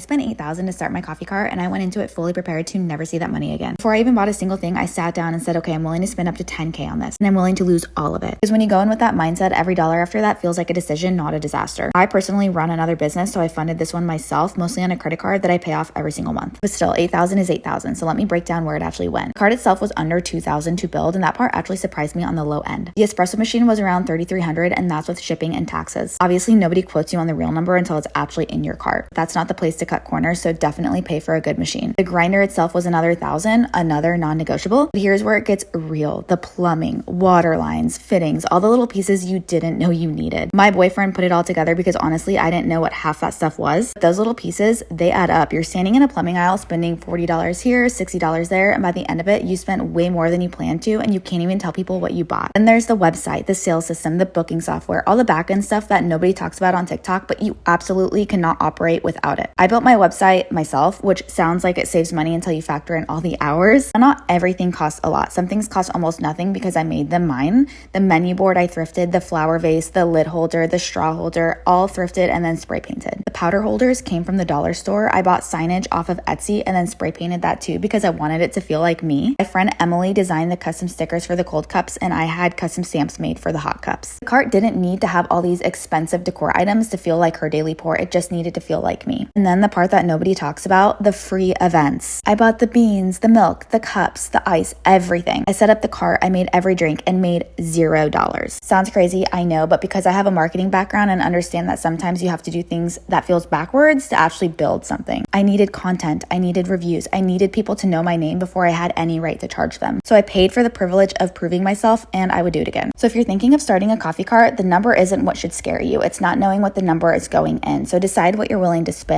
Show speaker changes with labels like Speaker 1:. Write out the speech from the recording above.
Speaker 1: spent $8,000 to start my coffee cart, and I went into it fully prepared to never see that money again. Before I even bought a single thing, I sat down and said, okay, I'm willing to spend up to $10K on this, and I'm willing to lose all of it. Because when you go in with that mindset, every dollar after that feels like a decision, not a disaster. I personally run another business, so I funded this one myself, mostly on a credit card that I pay off every single month. But still, $8,000 is $8,000, so let me break down where it actually went. The card itself was under $2,000 to build, and that part actually surprised me on the low end. The espresso machine was around $3,300, and that's with shipping and taxes. Obviously, nobody quotes you on the real number until it's actually in your cart. That's not the place to cut corners, so definitely pay for a good machine. The grinder itself was another $1,000, another non-negotiable. But here's where it gets real. The plumbing, water lines, fittings, all the little pieces you didn't know you needed. My boyfriend put it all together because honestly, I didn't know what half that stuff was. Those little pieces, they add up. You're standing in a plumbing aisle spending $40 here, $60 there, and by the end of it, you spent way more than you planned to, and you can't even tell people what you bought. Then there's the website, the sales system, the booking software, all the back-end stuff that nobody talks about on TikTok, but you absolutely cannot operate without it. I built my website myself, which sounds like it saves money until you factor in all the hours. And not everything costs a lot. Some things cost almost nothing because I made them mine. The menu board I thrifted, the flower vase, the lid holder, the straw holder, all thrifted and then spray painted. The powder holders came from the dollar store. I bought signage off of Etsy and then spray painted that too because I wanted it to feel like me. My friend Emily designed the custom stickers for the cold cups, and I had custom stamps made for the hot cups. The cart didn't need to have all these expensive decor items to feel like her daily pour. It just needed to feel like me. And then the part that nobody talks about, the free events. I bought the beans, the milk, the cups, the ice, everything. I set up the cart, I made every drink and made $0. Sounds crazy, I know, but because I have a marketing background and understand that sometimes you have to do things that feels backwards to actually build something. I needed content, I needed reviews, I needed people to know my name before I had any right to charge them. So I paid for the privilege of proving myself, and I would do it again. So if you're thinking of starting a coffee cart, the number isn't what should scare you. It's not knowing what the number is going in. So decide what you're willing to spend